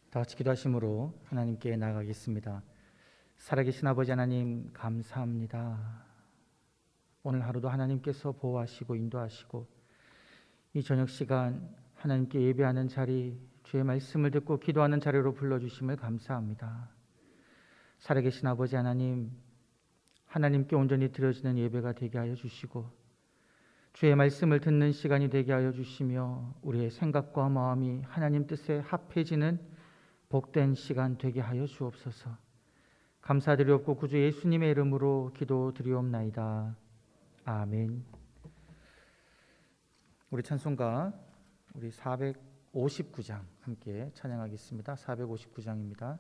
다 같이 기도하심으로 하나님께 나아가겠습니다. 살아계신 아버지 하나님 감사합니다. 오늘 하루도 하나님께서 보호하시고 인도하시고 이 저녁 시간 하나님께 예배하는 자리, 주의 말씀을 듣고 기도하는 자리로 불러주심을 감사합니다. 살아계신 아버지 하나님, 하나님께 온전히 드려지는 예배가 되게 하여 주시고 주의 말씀을 듣는 시간이 되게 하여 주시며 우리의 생각과 마음이 하나님 뜻에 합해지는 복된 시간 되게 하여 주옵소서. 감사드리옵고 구주 예수님의 이름으로 기도드리옵나이다. 아멘. 우리 찬송가 우리 459장 함께 찬양하겠습니다. 459장입니다.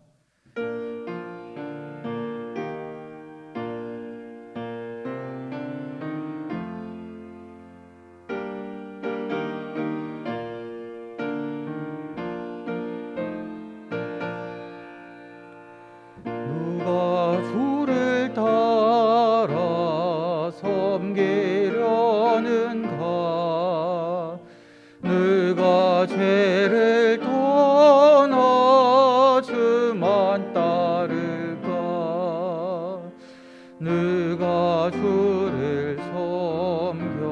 죄를 떠나 주만 따를까? 누가 주를 섬겨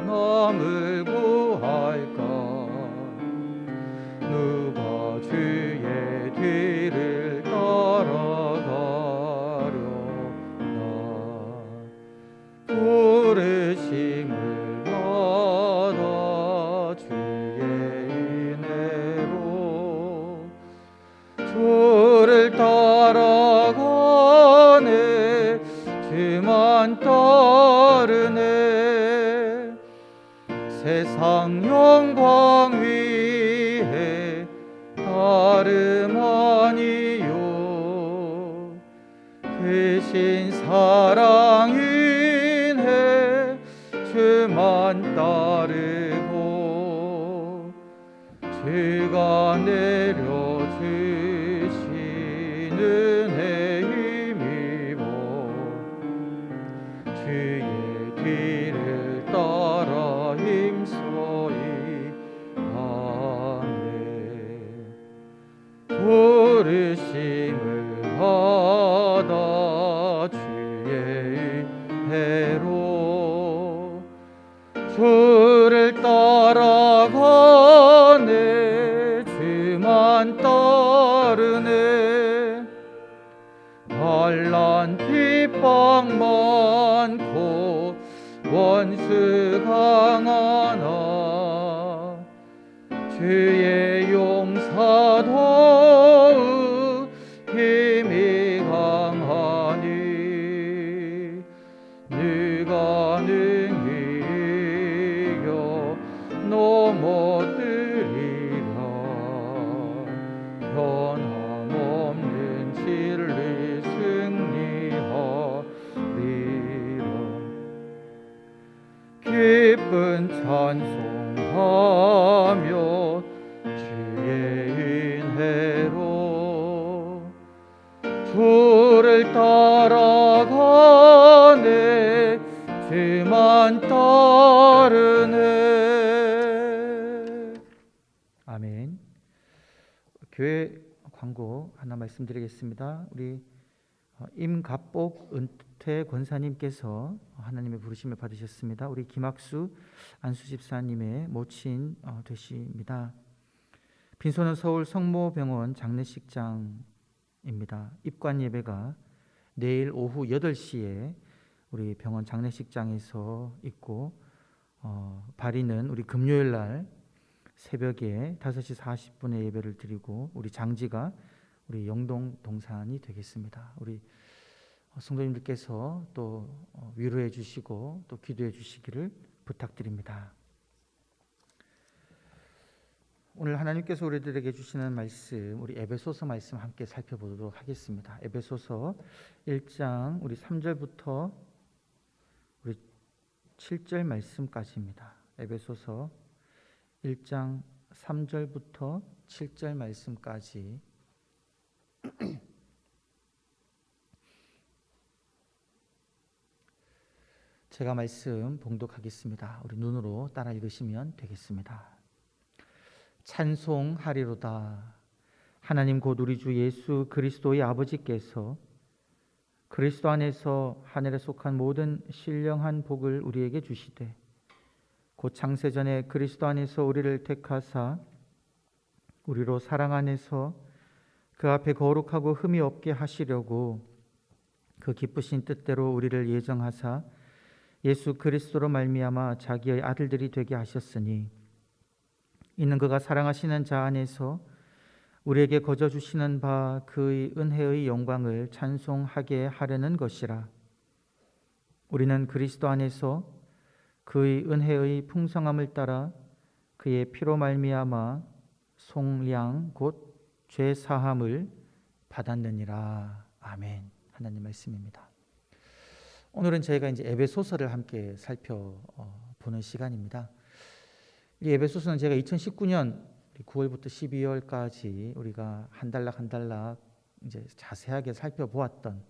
남을 구할까? 누가 주의 뒤를 따라가려나? 부르심을 주를 따라가네, 주만 따르네. 세상 영광 위에 다름 아니요, 대신 사랑 인해 주만 따르고 주가 내려주시는 은혜 힘입어 주의 뒤를 따라 힘써이 가네. 부르심을 받아 주의 은혜로 주를 따라가네, 주만 따르네. 환난 핍박 많고 원수 강하나 주의 용사 더욱 힘이 강하니 네가 능히 이겨 넘어뜨리라. 변함없는 진리 승리하리라. 기쁜 찬송하며 주의 은혜로 주를 따라가네, 주만 따르네. 아멘. 교회 광고 하나 말씀드리겠습니다. 우리 임갑복 은퇴 권사님께서 하나님의 부르심을 받으셨습니다. 우리 김학수 안수 집사님의 모친 되십니다. 빈소는 서울 성모병원 장례식장입니다. 입관 예배가 내일 오후 8시에 우리 병원 장례식장에서 있고 발인은 우리 금요일 날 새벽에 5시 40분에 예배를 드리고 우리 장지가 우리 영동 동산이 되겠습니다. 우리 성도님들께서 또 위로해 주시고 또 기도해 주시기를 부탁드립니다. 오늘 하나님께서 우리들에게 주시는 말씀, 우리 에베소서 말씀 함께 살펴보도록 하겠습니다. 에베소서 1장 우리 3절부터 우리 7절 말씀까지입니다. 에베소서 1장 3절부터 7절 말씀까지 제가 말씀 봉독하겠습니다. 우리 눈으로 따라 읽으시면 되겠습니다. 찬송하리로다. 하나님 곧 우리 주 예수 그리스도의 아버지께서 그리스도 안에서 하늘에 속한 모든 신령한 복을 우리에게 주시되 곧 창세전에 그리스도 안에서 우리를 택하사 우리로 사랑 안에서 그 앞에 거룩하고 흠이 없게 하시려고 그 기쁘신 뜻대로 우리를 예정하사 예수 그리스도로 말미암아 자기의 아들들이 되게 하셨으니 이는 그가 사랑하시는 자 안에서 우리에게 거저 주시는 바 그의 은혜의 영광을 찬송하게 하려는 것이라. 우리는 그리스도 안에서 그의 은혜의 풍성함을 따라 그의 피로 말미암아 속량 곧 죄 사함을 받았느니라. 아멘. 하나님 말씀입니다. 오늘은 저희가 이제 에베소서를 함께 살펴보는 시간입니다. 이 에베소서는 제가 2019년 9월부터 12월까지 우리가 한 달락 이제 자세하게 살펴보았던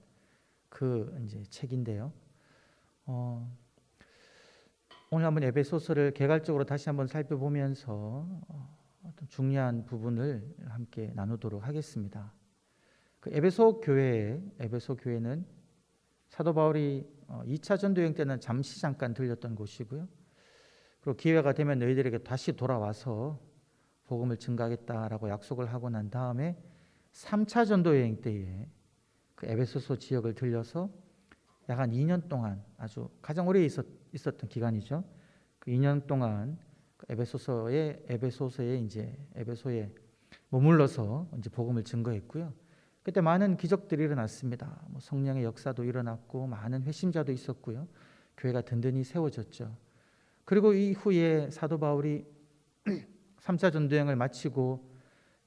그 이제 책인데요. 오늘 한번 에베소서를 개괄적으로 다시 한번 살펴보면서 어떤 중요한 부분을 함께 나누도록 하겠습니다. 그 에베소 교회는 사도 바울이 2차 전도 여행 때는 잠시 잠깐 들렸던 곳이고요. 그리고 기회가 되면 너희들에게 다시 돌아와서 복음을 증가하겠다라고 약속을 하고 난 다음에 3차 전도 여행 때에 그 에베소서 지역을 들려서 약 한 2년 동안 아주 가장 오래 있었던 기간이죠. 그 2년 동안 에베소서에 머물러서 이제 복음을 증거했고요. 그때 많은 기적들이 일어났습니다. 성령의 역사도 일어났고 많은 회심자도 있었고요. 교회가 든든히 세워졌죠. 그리고 이후에 사도 바울이 3차 전도여행을 마치고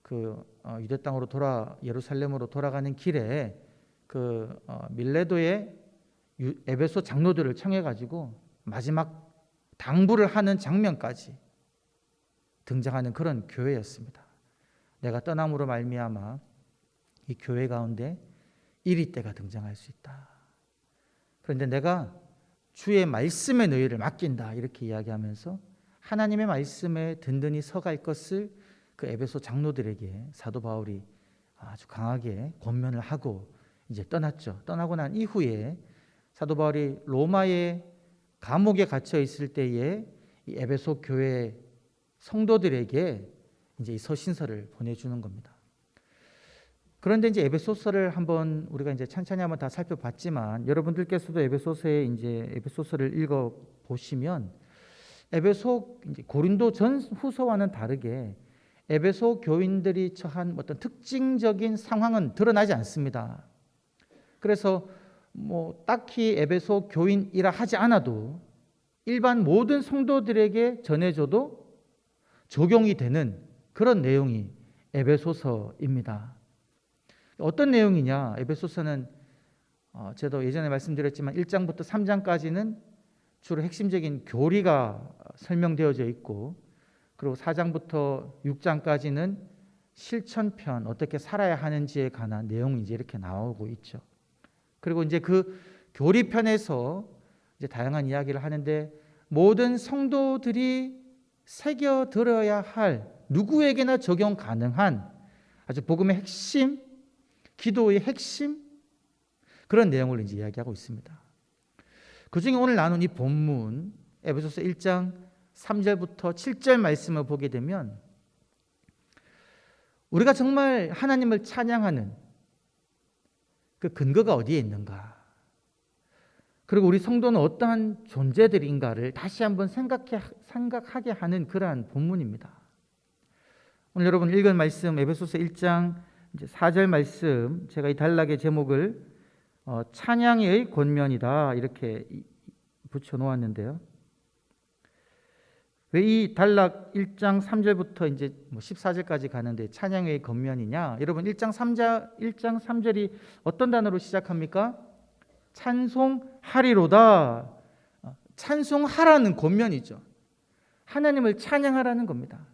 그 유대 땅으로 예루살렘으로 돌아가는 길에 그 밀레도의 에베소 장로들을 청해 가지고 마지막 당부를 하는 장면까지 등장하는 그런 교회였습니다. 내가 떠남으로 말미암아 이 교회 가운데 이리 때가 등장할 수 있다. 그런데 내가 주의 말씀에 너희를 맡긴다 이렇게 이야기하면서 하나님의 말씀에 든든히 서갈 것을 그 에베소 장로들에게 사도 바울이 아주 강하게 권면을 하고 이제 떠났죠. 떠나고 난 이후에 사도 바울이 로마의 감옥에 갇혀 있을 때에 이 에베소 교회 성도들에게 이제 이 서신서를 보내주는 겁니다. 그런데 이제 에베소서를 한번 우리가 이제 찬찬히 한번 다 살펴봤지만 여러분들께서도 에베소서를 읽어 보시면 에베소 이제 고린도 전후서와는 다르게 에베소 교인들이 처한 어떤 특징적인 상황은 드러나지 않습니다. 그래서 딱히 에베소 교인이라 하지 않아도 일반 모든 성도들에게 전해줘도 적용이 되는 그런 내용이 에베소서입니다. 어떤 내용이냐? 에베소서는 저도 예전에 말씀드렸지만 1장부터 3장까지는 주로 핵심적인 교리가 설명되어져 있고 그리고 4장부터 6장까지는 실천편 어떻게 살아야 하는지에 관한 내용이 이제 이렇게 나오고 있죠. 그리고 이제 그 교리편에서 이제 다양한 이야기를 하는데 모든 성도들이 새겨 들어야 할 누구에게나 적용 가능한 아주 복음의 핵심, 기도의 핵심 그런 내용을 이제 이야기하고 있습니다. 그 중에 오늘 나눈 이 본문 에베소서 1장 3절부터 7절 말씀을 보게 되면 우리가 정말 하나님을 찬양하는 그 근거가 어디에 있는가? 그리고 우리 성도는 어떠한 존재들인가를 다시 한번 생각하게 하는 그러한 본문입니다. 오늘 여러분 읽은 말씀 에베소서 1장 4절 말씀 제가 이 단락의 제목을 찬양의 권면이다 이렇게 붙여 놓았는데요. 왜 이 단락 1장 3절부터 이제 14절까지 가는데 찬양의 권면이냐? 여러분 1장 3절이 어떤 단어로 시작합니까? 찬송하리로다. 찬송하라는 권면이죠. 하나님을 찬양하라는 겁니다.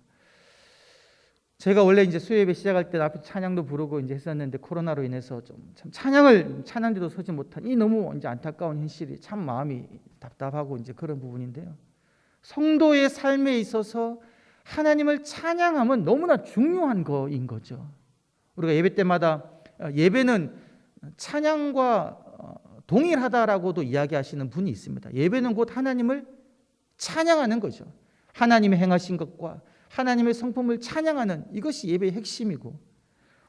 제가 원래 이제 수요예배 시작할 때 앞에 찬양도 부르고 이제 했었는데 코로나로 인해서 좀 참 찬양대도 서지 못한 이 너무 이제 안타까운 현실이 참 마음이 답답하고 이제 그런 부분인데요. 성도의 삶에 있어서 하나님을 찬양하면 너무나 중요한 거인 거죠. 우리가 예배 때마다 예배는 찬양과 동일하다라고도 이야기하시는 분이 있습니다. 예배는 곧 하나님을 찬양하는 거죠. 하나님의 행하신 것과 하나님의 성품을 찬양하는 이것이 예배의 핵심이고,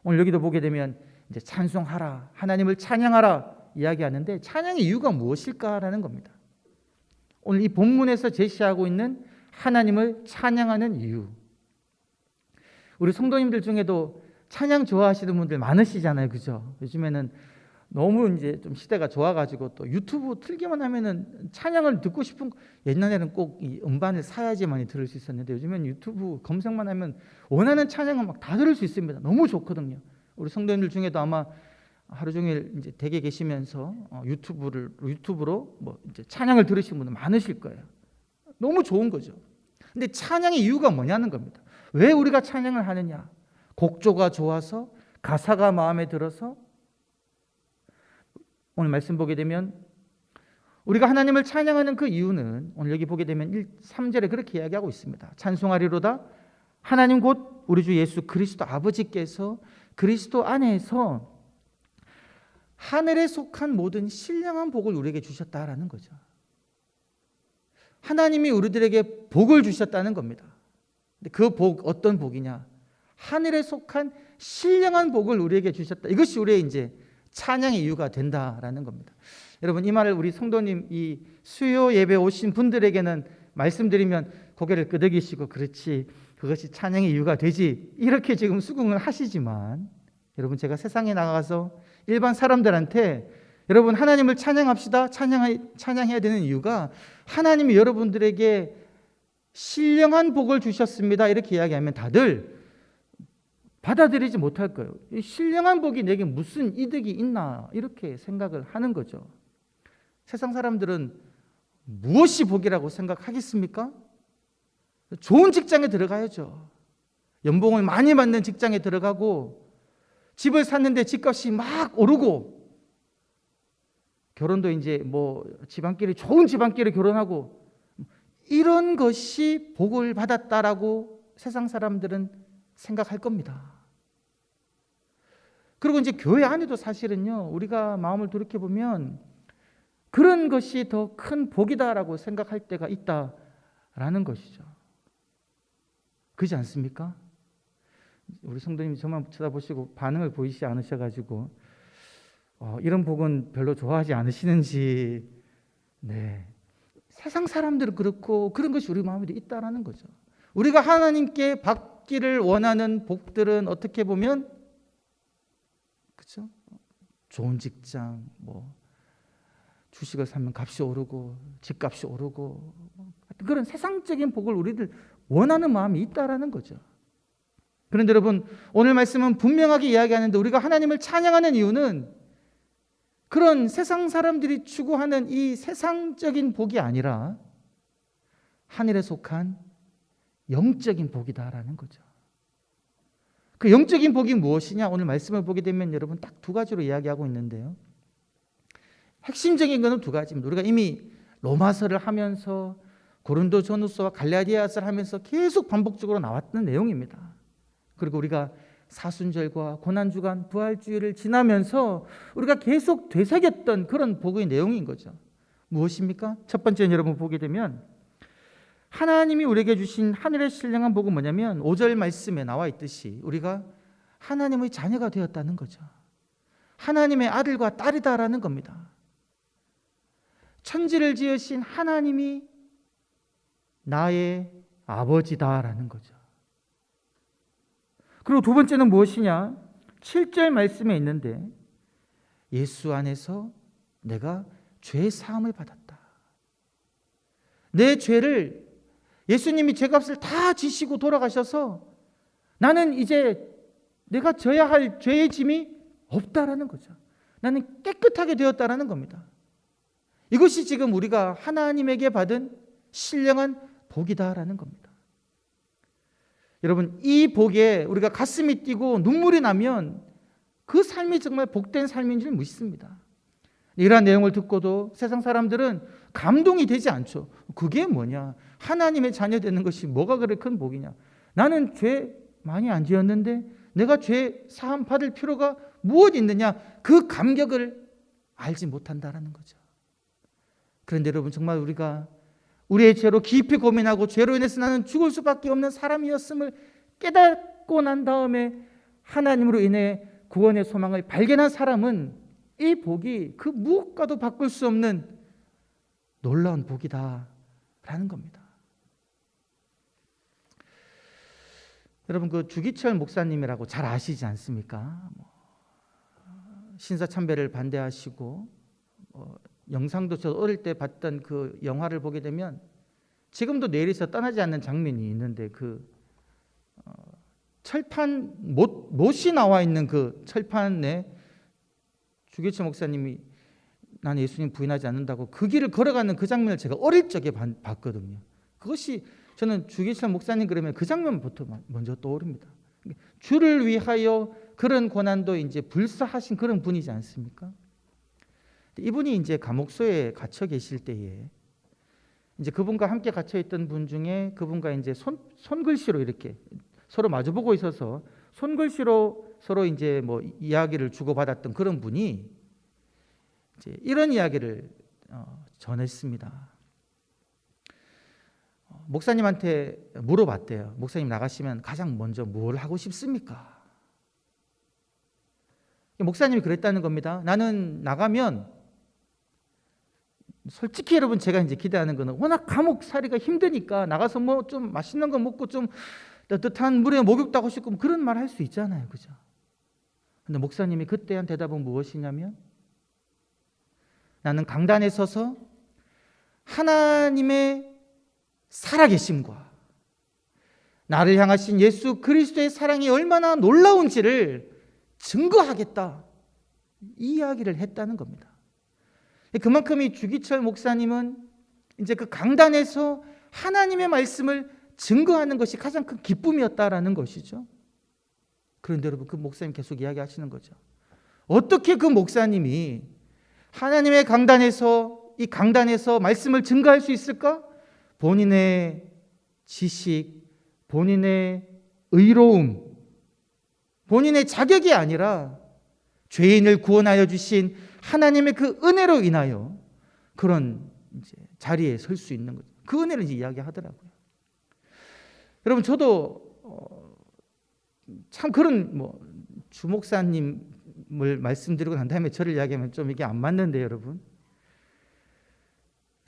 오늘 여기도 보게 되면 이제 찬송하라, 하나님을 찬양하라 이야기하는데 찬양의 이유가 무엇일까라는 겁니다. 오늘 이 본문에서 제시하고 있는 하나님을 찬양하는 이유. 우리 성도님들 중에도 찬양 좋아하시는 분들 많으시잖아요, 그죠? 요즘에는 너무 이제 좀 시대가 좋아가지고 또 유튜브 틀기만 하면은 찬양을 듣고 싶은, 옛날에는 꼭 이 음반을 사야지만이 들을 수 있었는데 요즘엔 유튜브 검색만 하면 원하는 찬양을 막 다 들을 수 있습니다. 너무 좋거든요. 우리 성도님들 중에도 아마 하루 종일 이제 댁에 계시면서 유튜브로 뭐 이제 찬양을 들으신 분들 많으실 거예요. 너무 좋은 거죠. 근데 찬양의 이유가 뭐냐는 겁니다. 왜 우리가 찬양을 하느냐? 곡조가 좋아서, 가사가 마음에 들어서. 오늘 말씀 보게 되면 우리가 하나님을 찬양하는 그 이유는 오늘 여기 보게 되면 3절에 그렇게 이야기하고 있습니다. 찬송하리로다 하나님 곧 우리 주 예수 그리스도 아버지께서 그리스도 안에서 하늘에 속한 모든 신령한 복을 우리에게 주셨다라는 거죠. 하나님이 우리들에게 복을 주셨다는 겁니다. 그 복, 어떤 복이냐? 하늘에 속한 신령한 복을 우리에게 주셨다. 이것이 우리의 이제 찬양의 이유가 된다라는 겁니다. 여러분, 이 말을 우리 성도님, 이 수요 예배 오신 분들에게는 말씀드리면 고개를 끄덕이시고 그렇지, 그것이 찬양의 이유가 되지, 이렇게 지금 수긍을 하시지만, 여러분, 제가 세상에 나가서 일반 사람들한테 여러분 하나님을 찬양합시다, 찬양해야 되는 이유가 하나님이 여러분들에게 신령한 복을 주셨습니다 이렇게 이야기하면 다들 받아들이지 못할 거예요. 이 신령한 복이 내게 무슨 이득이 있나 이렇게 생각을 하는 거죠. 세상 사람들은 무엇이 복이라고 생각하겠습니까? 좋은 직장에 들어가야죠. 연봉을 많이 받는 직장에 들어가고 집을 샀는데 집값이 막 오르고, 결혼도 이제 뭐 집안끼리 좋은 집안끼리 결혼하고, 이런 것이 복을 받았다라고 세상 사람들은 생각할 겁니다. 그리고 이제 교회 안에도 사실은요, 우리가 마음을 돌이켜 보면 그런 것이 더 큰 복이다라고 생각할 때가 있다라는 것이죠. 그렇지 않습니까? 우리 성도님이 저만 쳐다보시고 반응을 보이지 않으셔가지고 이런 복은 별로 좋아하지 않으시는지, 네, 세상 사람들은 그렇고 그런 것이 우리 마음에도 있다라는 거죠. 우리가 하나님께 받기를 원하는 복들은 어떻게 보면, 그렇죠? 좋은 직장, 뭐 주식을 사면 값이 오르고 집값이 오르고, 그런 세상적인 복을 우리들 원하는 마음이 있다라는 거죠. 그런데 여러분, 오늘 말씀은 분명하게 이야기하는데 우리가 하나님을 찬양하는 이유는 그런 세상 사람들이 추구하는 이 세상적인 복이 아니라 하늘에 속한 영적인 복이다라는 거죠. 그 영적인 복이 무엇이냐? 오늘 말씀을 보게 되면 여러분 딱 두 가지로 이야기하고 있는데요. 핵심적인 것은 두 가지입니다. 우리가 이미 로마서를 하면서 고린도전후서와 갈라디아서를 하면서 계속 반복적으로 나왔던 내용입니다. 그리고 우리가 사순절과 고난주간 부활주일을 지나면서 우리가 계속 되새겼던 그런 복의 내용인 거죠. 무엇입니까? 첫 번째는 여러분 보게 되면 하나님이 우리에게 주신 하늘의 신령한 복은 뭐냐면 5절 말씀에 나와 있듯이 우리가 하나님의 자녀가 되었다는 거죠. 하나님의 아들과 딸이다라는 겁니다. 천지를 지으신 하나님이 나의 아버지다라는 거죠. 그리고 두 번째는 무엇이냐? 7절 말씀에 있는데 예수 안에서 내가 죄 사함을 받았다. 내 죄를 예수님이 죄값을 다 지시고 돌아가셔서 나는 이제 내가 져야 할 죄의 짐이 없다라는 거죠. 나는 깨끗하게 되었다라는 겁니다. 이것이 지금 우리가 하나님에게 받은 신령한 복이다라는 겁니다. 여러분, 이 복에 우리가 가슴이 뛰고 눈물이 나면 그 삶이 정말 복된 삶인 줄 믿습니다. 이러한 내용을 듣고도 세상 사람들은 감동이 되지 않죠. 그게 뭐냐? 하나님의 자녀 되는 것이 뭐가 그렇게 큰 복이냐? 나는 죄 많이 안 지었는데 내가 죄 사함 받을 필요가 무엇이 있느냐? 그 감격을 알지 못한다라는 거죠. 그런데 여러분, 정말 우리가 우리의 죄로 깊이 고민하고 죄로 인해서 나는 죽을 수밖에 없는 사람이었음을 깨닫고 난 다음에 하나님으로 인해 구원의 소망을 발견한 사람은 이 복이 그 무엇과도 바꿀 수 없는 놀라운 복이다라는 겁니다. 여러분, 그 주기철 목사님이라고 잘 아시지 않습니까? 신사참배를 반대하시고 영상도 저 어릴 때 봤던 그 영화를 보게 되면 지금도 뇌리에서 떠나지 않는 장면이 있는데, 그 철판 못이 나와 있는 그 철판에 주기철 목사님이 나는 예수님 부인하지 않는다고 그 길을 걸어가는 그 장면을 제가 어릴 적에 봤거든요. 그것이 저는 주기철 목사님 그러면 그 장면부터 먼저 떠오릅니다. 주를 위하여 그런 고난도 이제 불사하신 그런 분이지 않습니까? 이분이 이제 감옥소에 갇혀 계실 때에 이제 그분과 함께 갇혀 있던 분 중에 그분과 이제 손글씨로 이렇게 서로 마주보고 있어서 손글씨로 서로 이제 뭐 이야기를 주고받았던 그런 분이 이제 이런 이야기를 전했습니다. 목사님한테 물어봤대요. 목사님 나가시면 가장 먼저 뭘 하고 싶습니까? 목사님이 그랬다는 겁니다. 나는 나가면, 솔직히 여러분 제가 이제 기대하는 거는 워낙 감옥살이가 힘드니까 나가서 뭐 좀 맛있는 거 먹고 좀 따뜻한 물에 목욕도 하고 싶고 그런 말 할 수 있잖아요, 그죠? 근데 목사님이 그때 한 대답은 무엇이냐면, 나는 강단에 서서 하나님의 살아계심과 나를 향하신 예수 그리스도의 사랑이 얼마나 놀라운지를 증거하겠다, 이 이야기를 했다는 겁니다. 그만큼 이 주기철 목사님은 이제 그 강단에서 하나님의 말씀을 증거하는 것이 가장 큰 기쁨이었다라는 것이죠. 그런데 여러분, 그 목사님 계속 이야기하시는 거죠. 어떻게 그 목사님이 하나님의 강단에서, 이 강단에서 말씀을 증거할 수 있을까? 본인의 지식, 본인의 의로움, 본인의 자격이 아니라 죄인을 구원하여 주신 하나님의 그 은혜로 인하여 그런 이제 자리에 설 수 있는 거죠. 그 은혜를 이제 이야기하더라고요. 여러분, 저도 참 그런 주목사님을 말씀드리고 난 다음에 저를 이야기하면 좀 이게 안 맞는데, 여러분,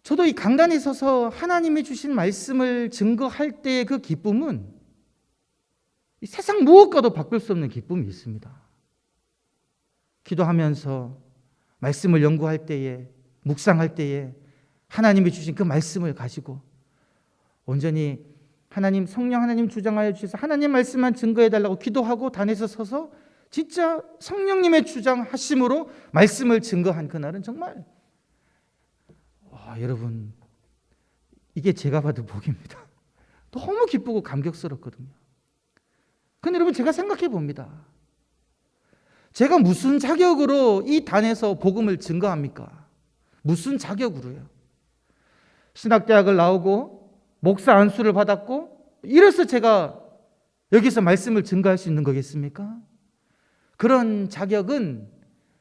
저도 이 강단에 서서 하나님이 주신 말씀을 증거할 때의 그 기쁨은 이 세상 무엇과도 바꿀 수 없는 기쁨이 있습니다. 기도하면서 말씀을 연구할 때에, 묵상할 때에 하나님이 주신 그 말씀을 가지고 온전히 하나님, 성령 하나님 주장하여 주셔서 하나님 말씀만 증거해달라고 기도하고 단에서 서서 진짜 성령님의 주장하심으로 말씀을 증거한 그날은 정말 여러분, 이게 제가 받은 복입니다. 너무 기쁘고 감격스럽거든요. 근데 여러분, 제가 생각해 봅니다. 제가 무슨 자격으로 이 단에서 복음을 증거합니까? 무슨 자격으로요? 신학대학을 나오고 목사 안수를 받았고 이래서 제가 여기서 말씀을 증거할 수 있는 거겠습니까? 그런 자격은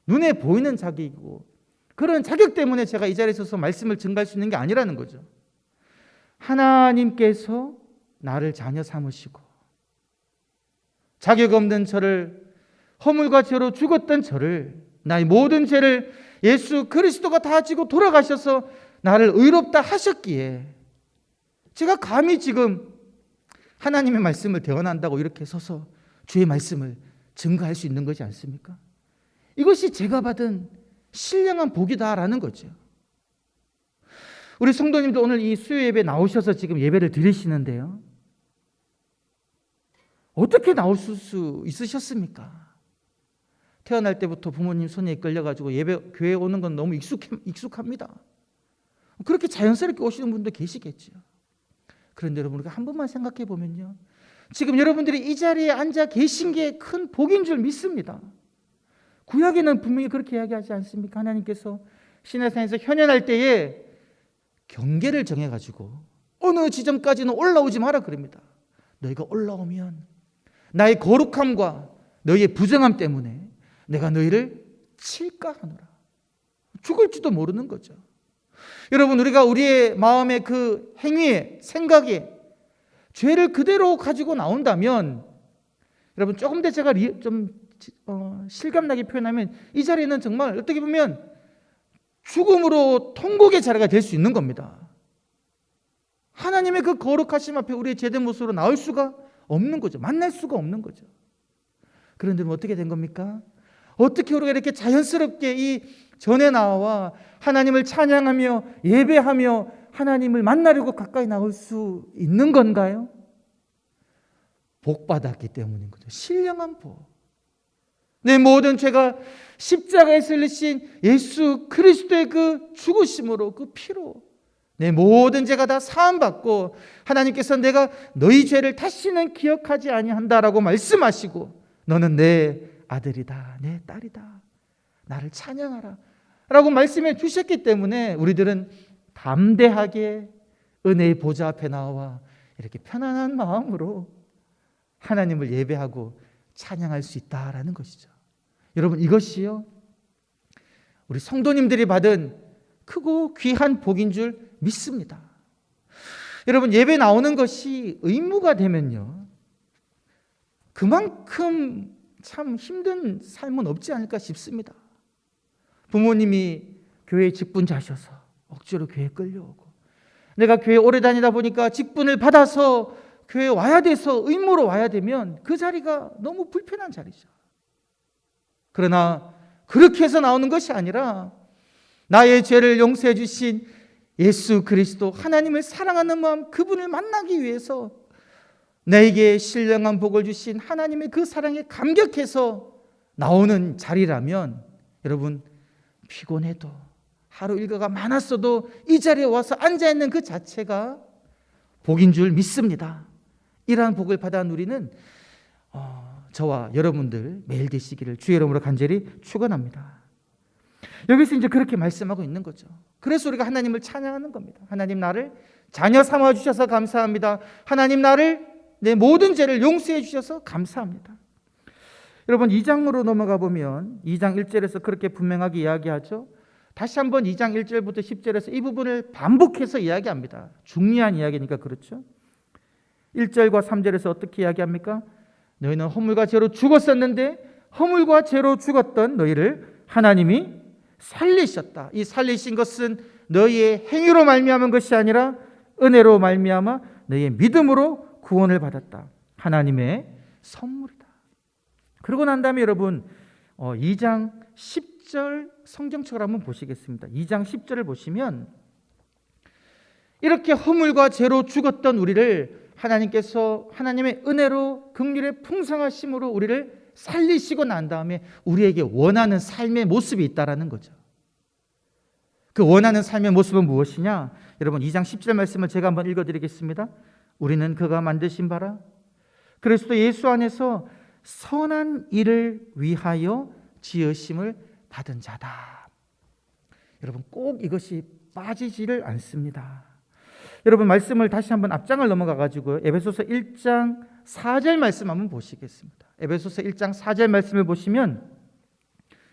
눈에 보이는 자격이고, 그런 자격 때문에 제가 이 자리에 서서 말씀을 증거할 수 있는 게 아니라는 거죠. 하나님께서 나를 자녀 삼으시고 자격 없는 저를, 허물과 죄로 죽었던 저를, 나의 모든 죄를 예수 그리스도가 다 지고 돌아가셔서 나를 의롭다 하셨기에 제가 감히 지금 하나님의 말씀을 대언한다고 이렇게 서서 주의 말씀을 증거할 수 있는 거지 않습니까? 이것이 제가 받은 신령한 복이다라는 거죠. 우리 성도님도 오늘 이 수요 예배 나오셔서 지금 예배를 드리시는데요, 어떻게 나올 수 있으셨습니까? 태어날 때부터 부모님 손에 이끌려가지고 교회 오는 건 너무 익숙합니다. 그렇게 자연스럽게 오시는 분도 계시겠죠. 그런데 여러분, 우리가 한 번만 생각해 보면요, 지금 여러분들이 이 자리에 앉아 계신 게 큰 복인 줄 믿습니다. 구약에는 분명히 그렇게 이야기하지 않습니까? 하나님께서 시내산에서 현현할 때에 경계를 정해가지고 어느 지점까지는 올라오지 마라 그럽니다. 너희가 올라오면 나의 거룩함과 너희의 부정함 때문에 내가 너희를 칠까 하노라. 죽을지도 모르는 거죠. 여러분, 우리가 우리의 마음의 그 행위에, 생각에 죄를 그대로 가지고 나온다면, 여러분, 조금 더 제가 좀 실감나게 표현하면 이 자리는 정말 어떻게 보면 죽음으로 통곡의 자리가 될 수 있는 겁니다. 하나님의 그 거룩하심 앞에 우리의 제된 모습으로 나올 수가 없는 거죠. 만날 수가 없는 거죠. 그런데 어떻게 된 겁니까? 어떻게 우리가 이렇게 자연스럽게 이 전에 나와 하나님을 찬양하며 예배하며 하나님을 만나려고 가까이 나올 수 있는 건가요? 복 받았기 때문인 거죠. 신령한 복. 내 모든 죄가 십자가에 실리신 예수 그리스도의 그 죽으심으로, 그 피로 내 모든 죄가 다 사함받고 하나님께서 내가 너희 죄를 다시는 기억하지 아니한다라고 말씀하시고 너는 내 아들이다, 내 딸이다, 나를 찬양하라 라고 말씀해 주셨기 때문에 우리들은 담대하게 은혜의 보좌 앞에 나와 이렇게 편안한 마음으로 하나님을 예배하고 찬양할 수 있다라는 것이죠. 여러분, 이것이요 우리 성도님들이 받은 크고 귀한 복인 줄 믿습니다. 여러분, 예배 나오는 것이 의무가 되면요 그만큼 참 힘든 삶은 없지 않을까 싶습니다. 부모님이 교회 직분자셔서 억지로 교회 끌려오고, 내가 교회 오래 다니다 보니까 직분을 받아서 교회에 와야 돼서 의무로 와야 되면 그 자리가 너무 불편한 자리죠. 그러나 그렇게 해서 나오는 것이 아니라 나의 죄를 용서해 주신 예수 그리스도, 하나님을 사랑하는 마음, 그분을 만나기 위해서 나에게 신령한 복을 주신 하나님의 그 사랑에 감격해서 나오는 자리라면, 여러분, 피곤해도 하루 일과가 많았어도 이 자리에 와서 앉아있는 그 자체가 복인 줄 믿습니다. 이러한 복을 받아 누리는 저와 여러분들 매일 되시기를 주의 이름으로 간절히 축원합니다. 여기서 이제 그렇게 말씀하고 있는 거죠. 그래서 우리가 하나님을 찬양하는 겁니다. 하나님, 나를 자녀 삼아 주셔서 감사합니다. 하나님, 나를 내 모든 죄를 용서해 주셔서 감사합니다. 여러분, 2장으로 넘어가 보면 2장 1절에서 그렇게 분명하게 이야기하죠. 다시 한번 2장 1절부터 10절에서 이 부분을 반복해서 이야기합니다. 중요한 이야기니까 그렇죠. 1절과 3절에서 어떻게 이야기합니까? 너희는 허물과 죄로 죽었었는데 허물과 죄로 죽었던 너희를 하나님이 살리셨다. 이 살리신 것은 너희의 행위로 말미암은 것이 아니라 은혜로 말미암아 너희의 믿음으로 구원을 받았다. 하나님의 선물이다. 그러고 난 다음에 여러분 2장 10절 성경책을 한번 보시겠습니다. 2장 10절을 보시면 이렇게 허물과 죄로 죽었던 우리를 하나님께서 하나님의 은혜로 긍휼의 풍성하심으로 우리를 살리시고 난 다음에 우리에게 원하는 삶의 모습이 있다라는 거죠. 그 원하는 삶의 모습은 무엇이냐? 여러분, 2장 10절 말씀을 제가 한번 읽어드리겠습니다. 우리는 그가 만드신 바라 그리스도 예수 안에서 선한 일을 위하여 지으심을 받은 자다. 여러분, 꼭 이것이 빠지지를 않습니다. 여러분, 말씀을 다시 한번 앞장을 넘어가 가지고 에베소서 1장 4절 말씀 한번 보시겠습니다. 에베소서 1장 4절 말씀을 보시면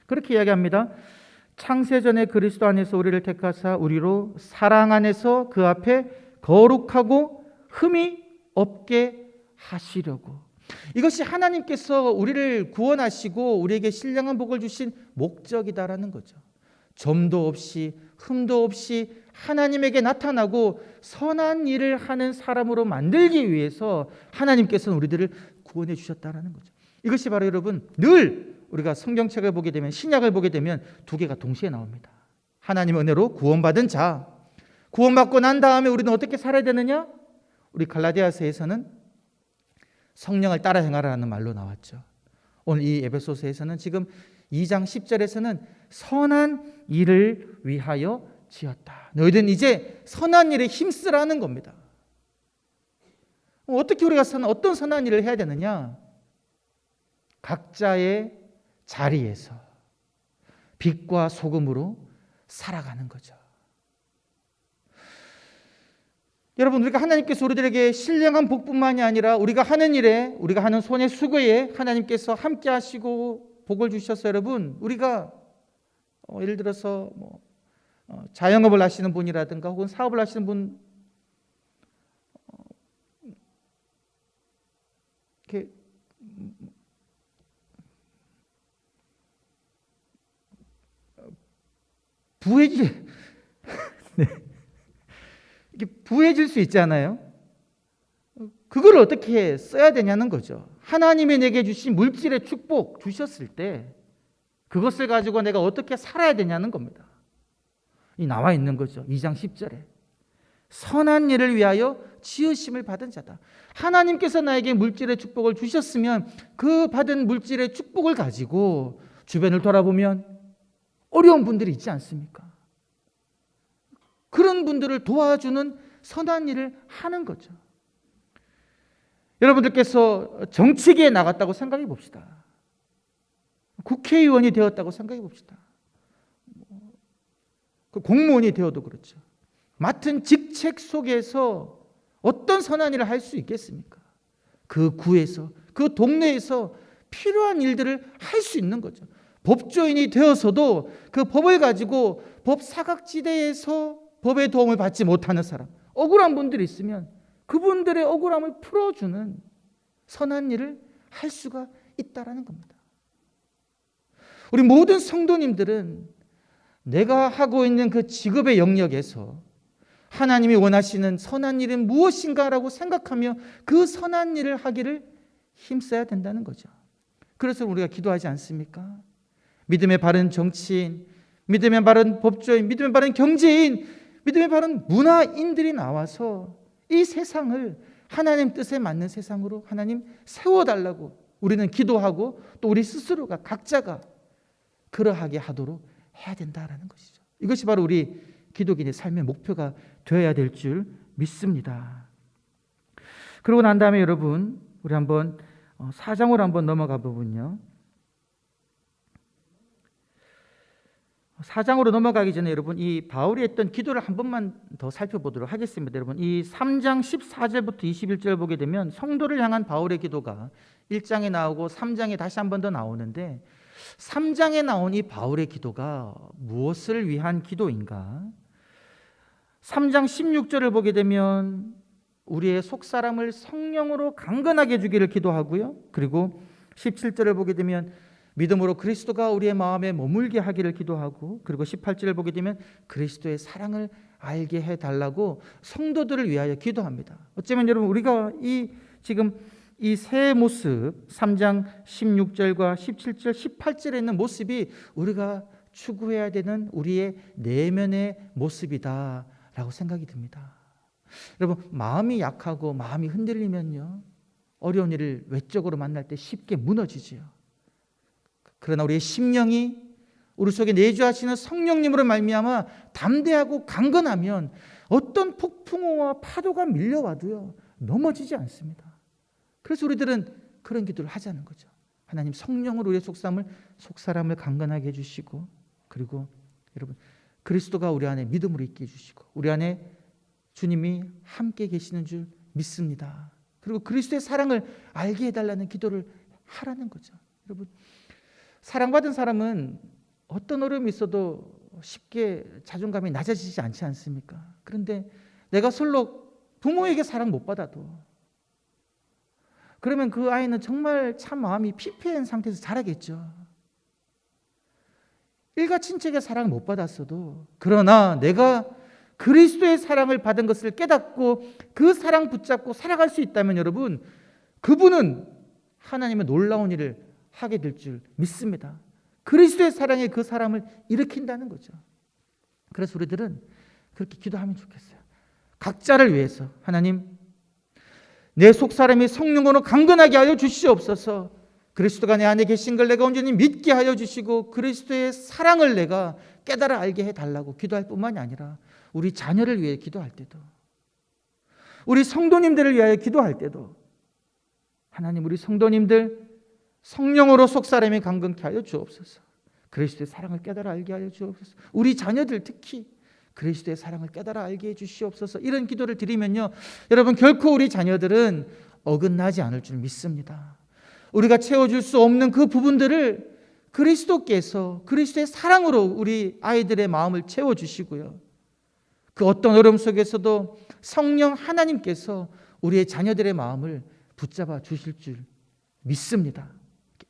그렇게 이야기합니다. 창세전에 그리스도 안에서 우리를 택하사 우리로 사랑 안에서 그 앞에 거룩하고 흠이 없게 하시려고. 이것이 하나님께서 우리를 구원하시고 우리에게 신령한 복을 주신 목적이다라는 거죠. 점도 없이 흠도 없이 하나님에게 나타나고 선한 일을 하는 사람으로 만들기 위해서 하나님께서는 우리들을 구원해 주셨다라는 거죠. 이것이 바로 여러분 늘 우리가 성경책을 보게 되면, 신약을 보게 되면 두 개가 동시에 나옵니다. 하나님의 은혜로 구원받은 자, 구원받고 난 다음에 우리는 어떻게 살아야 되느냐? 우리 갈라디아서에서는 성령을 따라 행하라는 말로 나왔죠. 오늘 이 에베소서에서는 지금 2장 10절에서는 선한 일을 위하여 지었다. 너희들은 이제 선한 일에 힘쓰라는 겁니다. 어떻게 우리가 어떤 선한 일을 해야 되느냐? 각자의 자리에서 빛과 소금으로 살아가는 거죠. 여러분, 우리가 하나님께서 우리들에게 신령한 복뿐만이 아니라 우리가 하는 일에, 우리가 하는 손의 수고에 하나님께서 함께 하시고 복을 주셔서 여러분, 우리가 예를 들어서 자영업을 하시는 분이라든가 혹은 사업을 하시는 분, 이렇게 부해질 네. 이렇게 부해질 수 있잖아요. 그걸 어떻게 써야 되냐는 거죠. 하나님이 내게 주신 물질의 축복 주셨을 때 그것을 가지고 내가 어떻게 살아야 되냐는 겁니다. 이 나와 있는 거죠. 2장 10절에 선한 일을 위하여 지으심을 받은 자다. 하나님께서 나에게 물질의 축복을 주셨으면 그 받은 물질의 축복을 가지고 주변을 돌아보면 어려운 분들이 있지 않습니까? 그런 분들을 도와주는 선한 일을 하는 거죠. 여러분들께서 정치계에 나갔다고 생각해 봅시다. 국회의원이 되었다고 생각해 봅시다. 공무원이 되어도 그렇죠. 맡은 직책 속에서 어떤 선한 일을 할 수 있겠습니까? 그 구에서, 그 동네에서 필요한 일들을 할 수 있는 거죠. 법조인이 되어서도 그 법을 가지고 법 사각지대에서 법의 도움을 받지 못하는 사람, 억울한 분들이 있으면 그분들의 억울함을 풀어주는 선한 일을 할 수가 있다라는 겁니다. 우리 모든 성도님들은 내가 하고 있는 그 직업의 영역에서 하나님이 원하시는 선한 일은 무엇인가라고 생각하며 그 선한 일을 하기를 힘써야 된다는 거죠. 그래서 우리가 기도하지 않습니까? 믿음의 바른 정치인, 믿음의 바른 법조인, 믿음의 바른 경제인, 믿음의 바른 문화인들이 나와서 이 세상을 하나님 뜻에 맞는 세상으로 하나님 세워달라고 우리는 기도하고 또 우리 스스로가 각자가 그러하게 하도록 해야 된다라는 것이죠. 이것이 바로 우리 기독인의 삶의 목표가 되어야 될 줄 믿습니다. 그러고 난 다음에 여러분, 우리 한번 4장으로 한번 넘어가 보면요. 4장으로 넘어가기 전에 여러분, 이 바울이 했던 기도를 한 번만 더 살펴보도록 하겠습니다. 여러분, 이 3장 14절부터 21절 보게 되면 성도를 향한 바울의 기도가 1장에 나오고 3장에 다시 한 번 더 나오는데 3장에 나온 이 바울의 기도가 무엇을 위한 기도인가? 3장 16절을 보게 되면 우리의 속사람을 성령으로 강건하게 해주기를 기도하고요. 그리고 17절을 보게 되면 믿음으로 그리스도가 우리의 마음에 머물게 하기를 기도하고, 그리고 18절을 보게 되면 그리스도의 사랑을 알게 해달라고 성도들을 위하여 기도합니다. 어쩌면 여러분, 우리가 지금 이 세 모습, 3장 16절과 17절, 18절에 있는 모습이 우리가 추구해야 되는 우리의 내면의 모습이다라고 생각이 듭니다. 여러분, 마음이 약하고 마음이 흔들리면요, 어려운 일을 외적으로 만날 때 쉽게 무너지지요. 그러나 우리의 심령이 우리 속에 내주하시는 성령님으로 말미암아 담대하고 강건하면 어떤 폭풍우와 파도가 밀려와도요, 넘어지지 않습니다. 그래서 우리들은 그런 기도를 하자는 거죠. 하나님, 성령으로 우리의 속사람을 강건하게 해주시고, 그리고 여러분, 그리스도가 우리 안에 믿음으로 있게 해주시고, 우리 안에 주님이 함께 계시는 줄 믿습니다. 그리고 그리스도의 사랑을 알게 해달라는 기도를 하라는 거죠. 여러분, 사랑받은 사람은 어떤 어려움이 있어도 쉽게 자존감이 낮아지지 않지 않습니까? 그런데 내가 솔로 부모에게 사랑 못 받아도, 그러면 그 아이는 정말 참 마음이 피폐한 상태에서 자라겠죠. 일가 친척의 사랑을 못 받았어도, 그러나 내가 그리스도의 사랑을 받은 것을 깨닫고 그 사랑 붙잡고 살아갈 수 있다면 여러분, 그분은 하나님의 놀라운 일을 하게 될 줄 믿습니다. 그리스도의 사랑이 그 사람을 일으킨다는 거죠. 그래서 우리들은 그렇게 기도하면 좋겠어요. 각자를 위해서 하나님, 내 속사람이 성령으로 강건하게 하여 주시옵소서. 그리스도가 내 안에 계신 걸 내가 온전히 믿게 하여 주시고 그리스도의 사랑을 내가 깨달아 알게 해달라고 기도할 뿐만이 아니라 우리 자녀를 위해 기도할 때도, 우리 성도님들을 위하여 기도할 때도, 하나님, 우리 성도님들 성령으로 속사람이 강건케 하여 주옵소서. 그리스도의 사랑을 깨달아 알게 하여 주옵소서. 우리 자녀들 특히 그리스도의 사랑을 깨달아 알게 해주시옵소서. 이런 기도를 드리면요, 여러분 결코 우리 자녀들은 어긋나지 않을 줄 믿습니다. 우리가 채워줄 수 없는 그 부분들을 그리스도께서 그리스도의 사랑으로 우리 아이들의 마음을 채워주시고요, 그 어떤 어려움 속에서도 성령 하나님께서 우리의 자녀들의 마음을 붙잡아 주실 줄 믿습니다.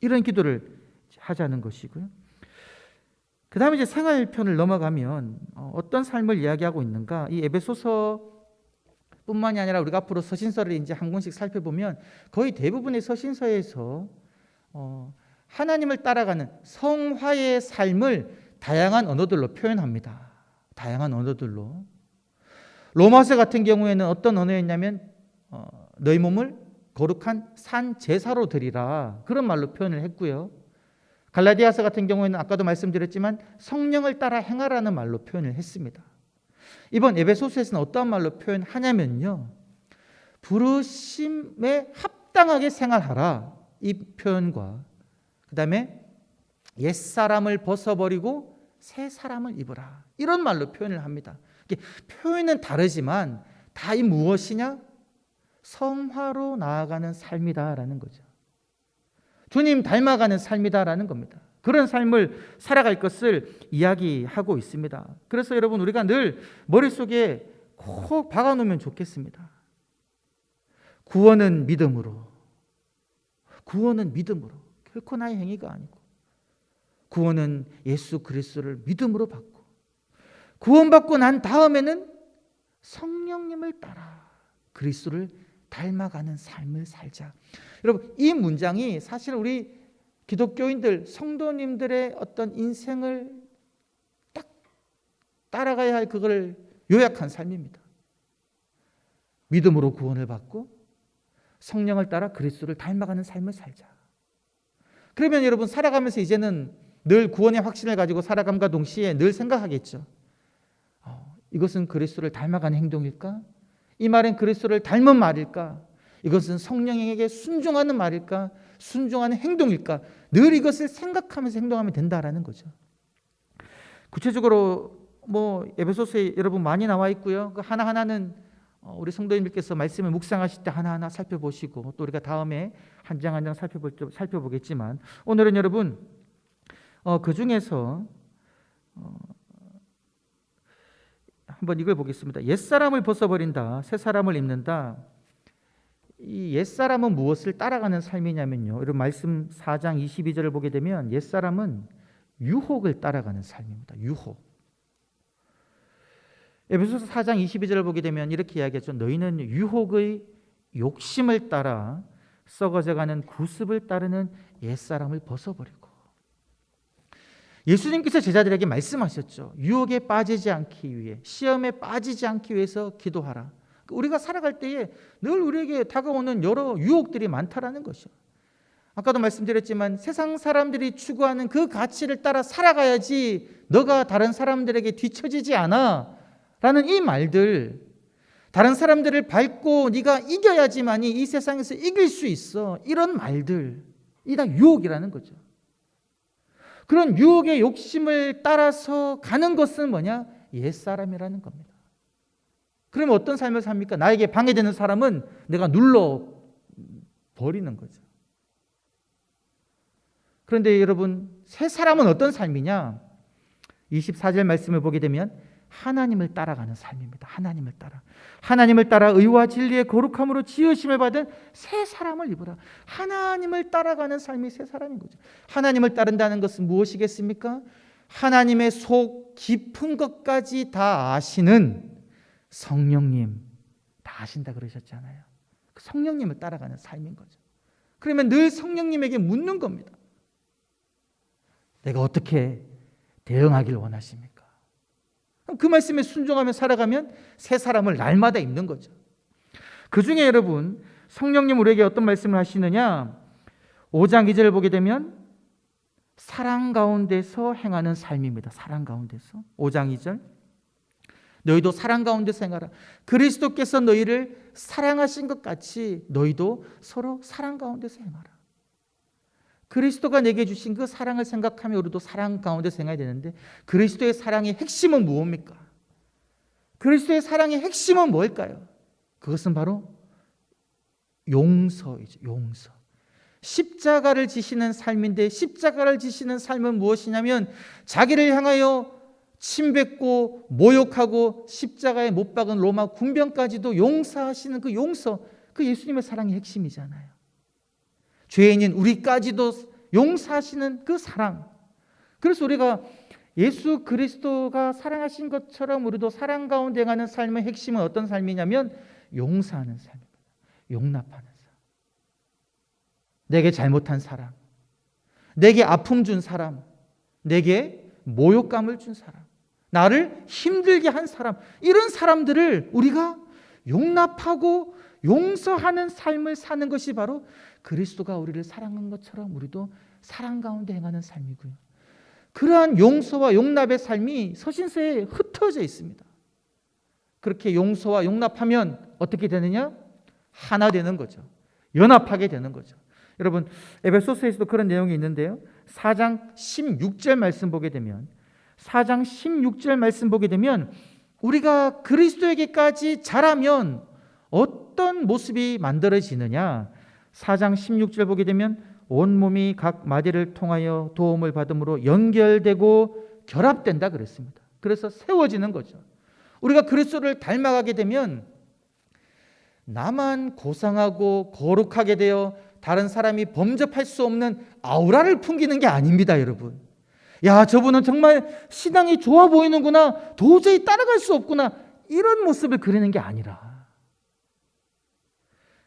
이런 기도를 하자는 것이고요. 그 다음에 이제 생활편을 넘어가면 어떤 삶을 이야기하고 있는가, 이 에베소서 뿐만이 아니라 우리가 앞으로 서신서를 이제 한 권씩 살펴보면 거의 대부분의 서신서에서 하나님을 따라가는 성화의 삶을 다양한 언어들로 표현합니다. 다양한 언어들로. 로마서 같은 경우에는 어떤 언어였냐면 너희 몸을 거룩한 산 제사로 드리라, 그런 말로 표현을 했고요. 갈라디아서 같은 경우에는 아까도 말씀드렸지만 성령을 따라 행하라는 말로 표현을 했습니다. 이번 에베소서에서는 어떠한 말로 표현하냐면요, 부르심에 합당하게 생활하라, 이 표현과 그 다음에 옛사람을 벗어버리고 새 사람을 입으라, 이런 말로 표현을 합니다. 표현은 다르지만 다 이 무엇이냐? 성화로 나아가는 삶이다라는 거죠. 주님 닮아가는 삶이다라는 겁니다. 그런 삶을 살아갈 것을 이야기하고 있습니다. 그래서 여러분, 우리가 늘 머릿속에 콕 박아놓으면 좋겠습니다. 구원은 믿음으로. 구원은 믿음으로. 결코 나의 행위가 아니고, 구원은 예수 그리스도를 믿음으로 받고, 구원받고 난 다음에는 성령님을 따라 그리스도를 닮아가는 삶을 살자. 여러분, 이 문장이 사실 우리 기독교인들, 성도님들의 어떤 인생을 딱 따라가야 할 그걸 요약한 삶입니다. 믿음으로 구원을 받고 성령을 따라 그리스도를 닮아가는 삶을 살자. 그러면 여러분, 살아가면서 이제는 늘 구원의 확신을 가지고 살아감과 동시에 늘 생각하겠죠. 이것은 그리스도를 닮아가는 행동일까? 이 말은 그리스도를 닮은 말일까? 이것은 성령에게 순종하는 말일까? 순종하는 행동일까? 늘 이것을 생각하면서 행동하면 된다라는 거죠. 구체적으로 에베소서에 여러분 많이 나와 있고요. 그 하나하나는 우리 성도님들께서 말씀을 묵상하실 때 하나하나 살펴보시고, 또 우리가 다음에 한 장 한 장 살펴보겠지만, 오늘은 여러분 그 중에서 한번 이걸 보겠습니다. 옛사람을 벗어버린다, 새사람을 입는다. 이 옛사람은 무엇을 따라가는 삶이냐면요, 여러분 말씀 4장 22절을 보게 되면 옛사람은 유혹을 따라가는 삶입니다. 유혹. 에베소서 4장 22절을 보게 되면 이렇게 이야기하죠. 너희는 유혹의 욕심을 따라 썩어져가는 구습을 따르는 옛사람을 벗어버리고. 예수님께서 제자들에게 말씀하셨죠. 유혹에 빠지지 않기 위해, 시험에 빠지지 않기 위해서 기도하라. 우리가 살아갈 때에 늘 우리에게 다가오는 여러 유혹들이 많다라는 것이죠. 아까도 말씀드렸지만 세상 사람들이 추구하는 그 가치를 따라 살아가야지 너가 다른 사람들에게 뒤처지지 않아 라는 이 말들, 다른 사람들을 밟고 네가 이겨야지만이 이 세상에서 이길 수 있어, 이런 말들, 이 다 유혹이라는 거죠. 그런 유혹의 욕심을 따라서 가는 것은 뭐냐? 옛사람이라는 겁니다. 그러면 어떤 삶을 삽니까? 나에게 방해되는 사람은 내가 눌러 버리는 거죠. 그런데 여러분, 새 사람은 어떤 삶이냐? 24절 말씀을 보게 되면 하나님을 따라가는 삶입니다. 하나님을 따라 의와 진리의 거룩함으로 지으심을 받은 새 사람을 입으라. 하나님을 따라가는 삶이 새 사람인 거죠. 하나님을 따른다는 것은 무엇이겠습니까? 하나님의 속 깊은 것까지 다 아시는 성령님, 다 아신다 그러셨잖아요. 그 성령님을 따라가는 삶인 거죠. 그러면 늘 성령님에게 묻는 겁니다. 내가 어떻게 대응하길 원하십니까? 그 말씀에 순종하며 살아가면 새 사람을 날마다 입는 거죠. 그 중에 여러분, 성령님 우리에게 어떤 말씀을 하시느냐? 5장 2절을 보게 되면 사랑 가운데서 행하는 삶입니다. 사랑 가운데서. 5장 2절. 너희도 사랑 가운데서 행하라. 그리스도께서 너희를 사랑하신 것 같이 너희도 서로 사랑 가운데서 행하라. 그리스도가 내게 주신 그 사랑을 생각하며 우리도 사랑 가운데서 행해야 되는데, 그리스도의 사랑의 핵심은 무엇입니까? 그리스도의 사랑의 핵심은 뭘까요? 그것은 바로 용서이죠. 용서. 십자가를 지시는 삶인데, 십자가를 지시는 삶은 무엇이냐면 자기를 향하여 침뱉고 모욕하고 십자가에 못 박은 로마 군병까지도 용서하시는 그 용서, 그 예수님의 사랑의 핵심이잖아요. 죄인인 우리까지도 용서하시는 그 사랑. 그래서 우리가 예수 그리스도가 사랑하신 것처럼 우리도 사랑 가운데 가는 삶의 핵심은 어떤 삶이냐면 용서하는 삶입니다. 용납하는 삶. 내게 잘못한 사람, 내게 아픔 준 사람, 내게 모욕감을 준 사람, 나를 힘들게 한 사람, 이런 사람들을 우리가 용납하고 용서하는 삶을 사는 것이 바로 그리스도가 우리를 사랑한 것처럼 우리도 사랑 가운데 행하는 삶이고요. 그러한 용서와 용납의 삶이 서신서에 흩어져 있습니다. 그렇게 용서와 용납하면 어떻게 되느냐? 하나 되는 거죠. 연합하게 되는 거죠. 여러분, 에베소서에서도 그런 내용이 있는데요. 4장 16절 말씀 보게 되면, 4장 16절 말씀 보게 되면 우리가 그리스도에게까지 자라면 어떤 모습이 만들어지느냐? 4장 16절 보게 되면 온몸이 각 마디를 통하여 도움을 받음으로 연결되고 결합된다 그랬습니다. 그래서 세워지는 거죠. 우리가 그리스도를 닮아가게 되면 나만 고상하고 거룩하게 되어 다른 사람이 범접할 수 없는 아우라를 풍기는 게 아닙니다, 여러분. 야, 저분은 정말 신앙이 좋아 보이는구나, 도저히 따라갈 수 없구나, 이런 모습을 그리는 게 아니라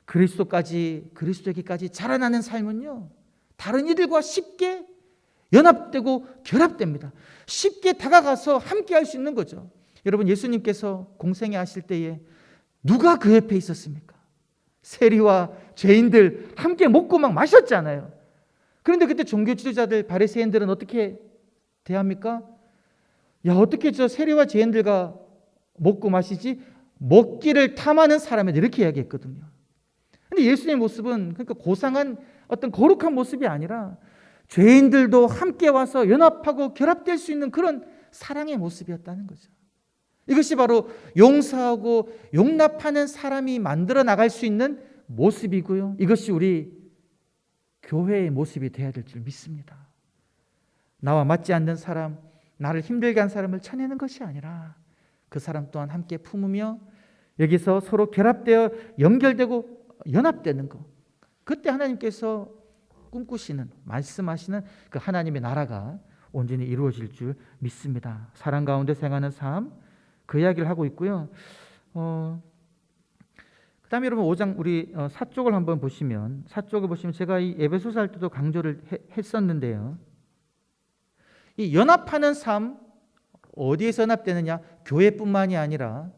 그리스도에게까지 자라나는 삶은요, 다른 이들과 쉽게 연합되고 결합됩니다. 쉽게 다가가서 함께 할 수 있는 거죠. 여러분, 예수님께서 공생애 하실 때에 누가 그 옆에 있었습니까? 세리와 죄인들 함께 먹고 막 마셨잖아요. 그런데 그때 종교 지도자들, 바리새인들은 어떻게 대합니까? 야, 어떻게 저 세리와 죄인들과 먹고 마시지? 먹기를 탐하는 사람이 이렇게 이야기했거든요. 근데 예수님의 모습은 그러니까 고상한 어떤 거룩한 모습이 아니라 죄인들도 함께 와서 연합하고 결합될 수 있는 그런 사랑의 모습이었다는 거죠. 이것이 바로 용서하고 용납하는 사람이 만들어 나갈 수 있는 모습이고요. 이것이 우리 교회의 모습이 되어야 될 줄 믿습니다. 나와 맞지 않는 사람, 나를 힘들게 한 사람을 쳐내는 것이 아니라 그 사람 또한 함께 품으며 여기서 서로 결합되어 연결되고 연합되는 것. 그때 하나님께서 꿈꾸시는, 말씀하시는 그 하나님의 나라가 온전히 이루어질 줄 믿습니다. 사랑 가운데 생하는 삶, 그 이야기를 하고 있고요. 그 다음에 여러분 5장 우리 사쪽을 한번 보시면, 사쪽을 보시면 제가 이 에베소서 할 때도 강조를 했었는데요. 이 연합하는 삶, 어디에서 연합되느냐? 교회뿐만이 아니라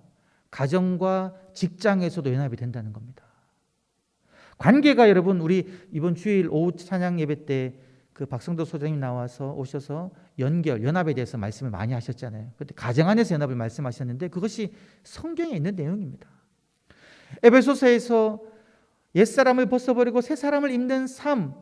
가정과 직장에서도 연합이 된다는 겁니다. 관계가 여러분, 우리 이번 주일 오후 찬양 예배 때 그 박성도 소장님 나와서 오셔서 연합에 대해서 말씀을 많이 하셨잖아요. 그때 가정 안에서 연합을 말씀하셨는데 그것이 성경에 있는 내용입니다. 에베소서에서 옛사람을 벗어버리고 새사람을 입는 삶,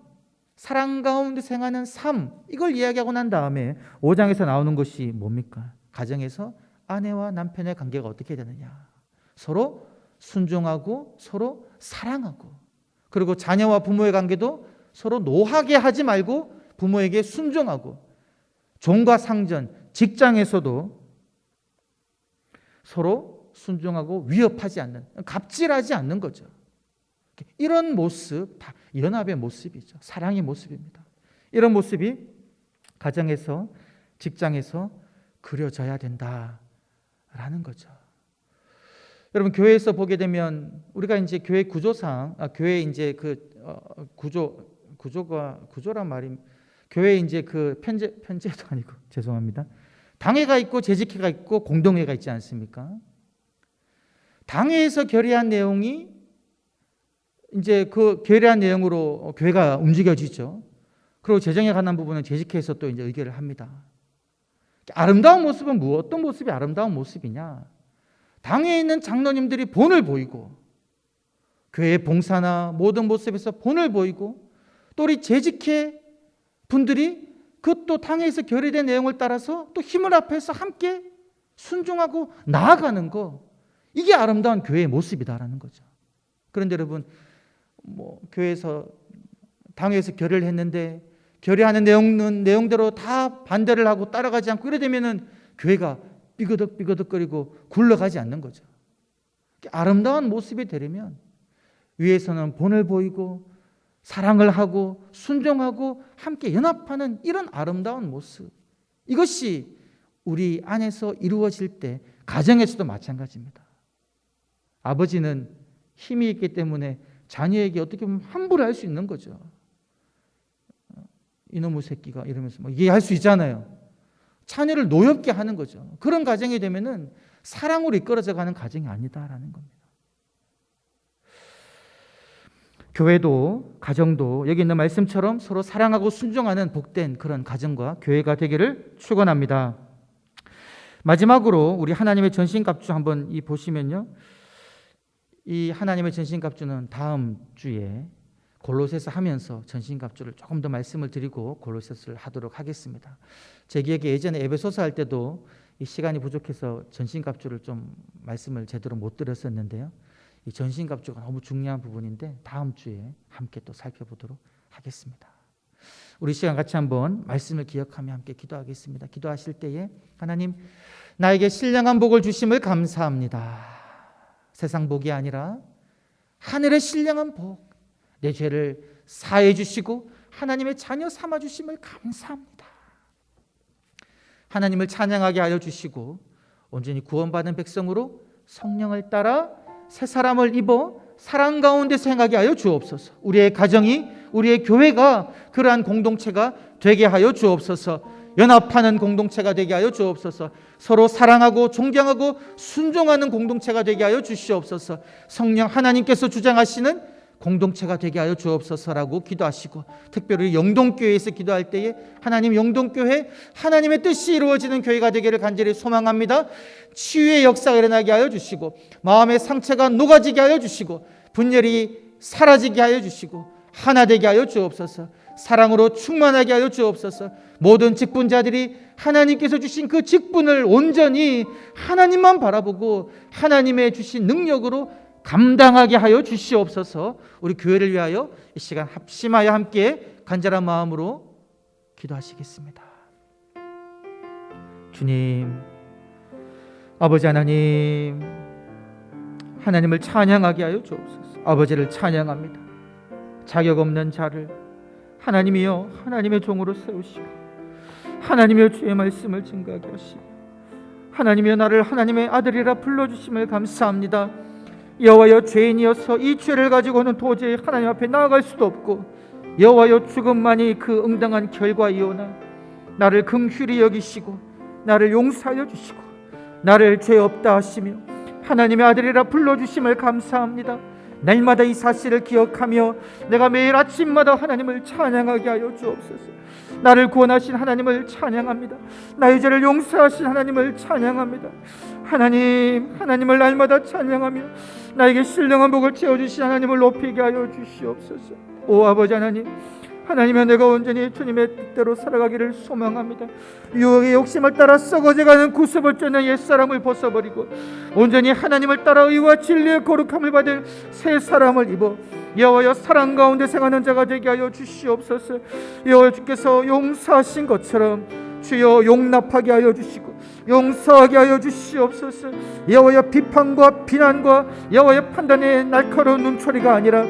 사랑 가운데 생하는 삶, 이걸 이야기하고 난 다음에 5장에서 나오는 것이 뭡니까? 가정에서 아내와 남편의 관계가 어떻게 되느냐? 서로 순종하고 서로 사랑하고, 그리고 자녀와 부모의 관계도 서로 노하게 하지 말고 부모에게 순종하고, 종과 상전, 직장에서도 서로 순종하고 위협하지 않는, 갑질하지 않는 거죠. 이런 모습 다 연합의 모습이죠. 사랑의 모습입니다. 이런 모습이 가정에서, 직장에서 그려져야 된다라는 거죠. 여러분, 교회에서 보게 되면 우리가 이제 교회 구조상, 교회 이제 그 구조란 말이, 교회 이제 그 편제도 아니고 죄송합니다. 당회가 있고 재직회가 있고 공동회가 있지 않습니까? 당회에서 결의한 내용이 이제 그 결의한 내용으로 교회가 움직여지죠. 그리고 재정에 관한 부분은 재직회에서 또 이제 의결을 합니다. 아름다운 모습은 어떤 모습이 아름다운 모습이냐? 당회에 있는 장로님들이 본을 보이고, 교회의 봉사나 모든 모습에서 본을 보이고, 또 우리 재직회 분들이 그 또 당회에서 결의된 내용을 따라서 또 힘을 합해서 함께 순종하고 나아가는 거, 이게 아름다운 교회의 모습이다라는 거죠. 그런데 여러분, 교회에서 당회에서 결의를 했는데 결의하는 내용대로 다 반대를 하고 따라가지 않고 이래 되면은 교회가 삐그덕삐그덕거리고 굴러가지 않는 거죠. 아름다운 모습이 되려면 위에서는 본을 보이고 사랑을 하고 순종하고 함께 연합하는 이런 아름다운 모습, 이것이 우리 안에서 이루어질 때 가정에서도 마찬가지입니다. 아버지는 힘이 있기 때문에 자녀에게 어떻게 보면 함부로 할 수 있는 거죠. 이놈의 새끼가 이러면서 얘기할 수 있잖아요. 자녀를 노엽게 하는 거죠. 그런 가정이 되면은 사랑으로 이끌어져 가는 가정이 아니다라는 겁니다. 교회도 가정도 여기 있는 말씀처럼 서로 사랑하고 순종하는 복된 그런 가정과 교회가 되기를 축원합니다. 마지막으로 우리 하나님의 전신갑주 한번 보시면요, 이 하나님의 전신갑주는 다음 주에 골로새서 하면서 전신갑주를 조금 더 말씀을 드리고 골로새서를 하도록 하겠습니다. 제 기억에 예전에 에베소서 할 때도 이 시간이 부족해서 전신갑주를 좀 말씀을 제대로 못 드렸었는데요, 이 전신갑주가 너무 중요한 부분인데 다음 주에 함께 또 살펴보도록 하겠습니다. 우리 시간 같이 한번 말씀을 기억하며 함께 기도하겠습니다. 기도하실 때에 하나님, 나에게 신령한 복을 주심을 감사합니다. 세상 복이 아니라 하늘의 신령한 복, 내 죄를 사해 주시고 하나님의 자녀 삼아 주심을 감사합니다. 하나님을 찬양하게 하여 주시고 온전히 구원받은 백성으로 성령을 따라 새 사람을 입어 사랑 가운데 행하게 하여 주옵소서. 우리의 가정이, 우리의 교회가 그러한 공동체가 되게 하여 주옵소서. 연합하는 공동체가 되게 하여 주옵소서. 서로 사랑하고 존경하고 순종하는 공동체가 되게 하여 주시옵소서. 성령 하나님께서 주장하시는 공동체가 되게 하여 주옵소서라고 기도하시고, 특별히 영동교회에서 기도할 때에 하나님, 영동교회 하나님의 뜻이 이루어지는 교회가 되기를 간절히 소망합니다. 치유의 역사가 일어나게 하여 주시고 마음의 상처가 녹아지게 하여 주시고 분열이 사라지게 하여 주시고 하나 되게 하여 주옵소서. 사랑으로 충만하게 하여 주옵소서. 모든 직분자들이 하나님께서 주신 그 직분을 온전히 하나님만 바라보고 하나님의 주신 능력으로 감당하게 하여 주시옵소서. 우리 교회를 위하여 이 시간 합심하여 함께 간절한 마음으로 기도하시겠습니다. 주님, 아버지 하나님, 하나님을 찬양하게 하여 주옵소서. 아버지를 찬양합니다. 자격 없는 자를 하나님이여 하나님의 종으로 세우시고 하나님이여 주의 말씀을 증거하게 하시고 하나님이여 나를 하나님의 아들이라 불러주심을 감사합니다. 여호와여, 죄인이어서 이 죄를 가지고는 도저히 하나님 앞에 나아갈 수도 없고 여호와여, 죽음만이 그 응당한 결과이오나 나를 긍휼히 여기시고 나를 용서하여 주시고 나를 죄 없다 하시며 하나님의 아들이라 불러주심을 감사합니다. 날마다 이 사실을 기억하며 내가 매일 아침마다 하나님을 찬양하게 하여 주옵소서. 나를 구원하신 하나님을 찬양합니다. 나의 죄를 용서하신 하나님을 찬양합니다. 하나님을 날마다 찬양하며 나에게 신령한 복을 채워주신 하나님을 높이게 하여 주시옵소서. 오 아버지 하나님, 하나님의 내가 온전히 주님의 뜻대로 살아가기를 소망합니다. 유혹의 욕심을 따라 썩어져가는 구습을 쫓는 옛사람을 벗어버리고 온전히 하나님을 따라 의와 진리의 거룩함을 받을 새 사람을 입어 여호와여, 사랑 가운데 생하는 자가 되게 하여 주시옵소서. 여호와, 주께서 용서하신 것처럼 주여 용납하게 하여 주시고 용서하게 하여 주시옵소서. 여호와여, 비판과 비난과 여호와의 판단의 날카로운 눈초리가 아니라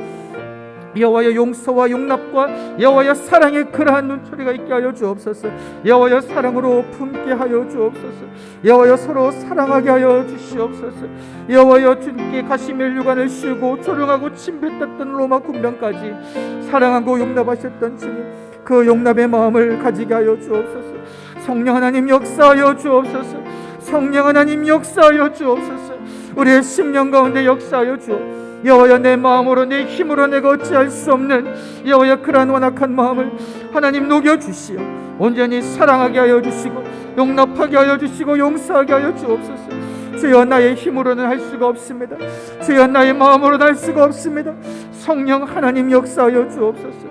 여호와여, 용서와 용납과 여호와여, 사랑의 그러한 눈초리가 있게 하여 주옵소서. 여호와여, 사랑으로 품게 하여 주옵소서. 여호와여, 서로 사랑하게 하여 주시옵소서. 여호와여, 주님께 가시멜 유관을 씌우고 조롱하고 침뱉었던 로마 군병까지 사랑하고 용납하셨던 주님, 그 용납의 마음을 가지게 하여 주옵소서. 성령 하나님 역사하여 주옵소서. 성령 하나님 역사하여 주옵소서. 우리의 심령 가운데 역사하여 주옵소서. 여호와여, 내 마음으로 내 힘으로 내가 어찌할 수 없는 여호와여, 그러한 완악한 마음을 하나님 녹여주시어 온전히 사랑하게 하여 주시고 용납하게 하여 주시고 용서하게 하여 주옵소서. 주여, 나의 힘으로는 할 수가 없습니다. 주여, 나의 마음으로는 할 수가 없습니다. 성령 하나님 역사하여 주옵소서.